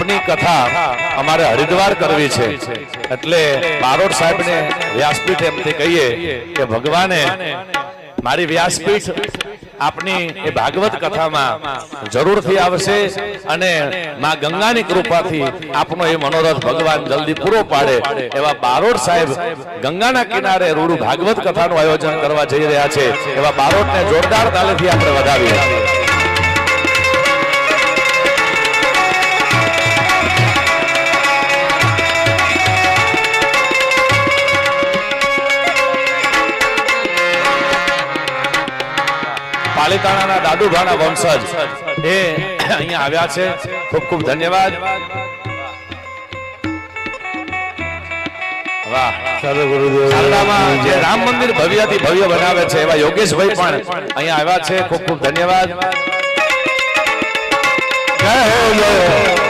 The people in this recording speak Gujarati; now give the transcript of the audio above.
આપની કથા અમારે હરિદ્વાર કરવી છે એટલે બારોટ સાહેબને વ્યાસપીઠ એમથી કહીએ કે ભગવાને મારી વ્યાસપીઠ આપની એ ભાગવત કથામાં જરૂરથી આવશે અને માં ગંગાની કૃપાથી આપનો એ મનોરથ ભગવાન જલ્દી પૂરો પાડે એવા બારોટ સાહેબ ગંગાના કિનારે રૂડુ ભાગવત કથાનું આયોજન કરવા જઈ રહ્યા છે એવા બારોટને જોરદાર તાલીથી આપણે વધાવીએ। પાલિતાણાના દાદુભાના વંશજ એ અહીંયા આવ્યા છે, ખૂબ ખૂબ ધન્યવાદ। વાહ, શારદામાં જે રામ મંદિર ભવ્યથી ભવ્ય બનાવે છે એવા યોગેશભાઈ પણ અહીંયા આવ્યા છે, ખૂબ ખૂબ ધન્યવાદ। જય હો જય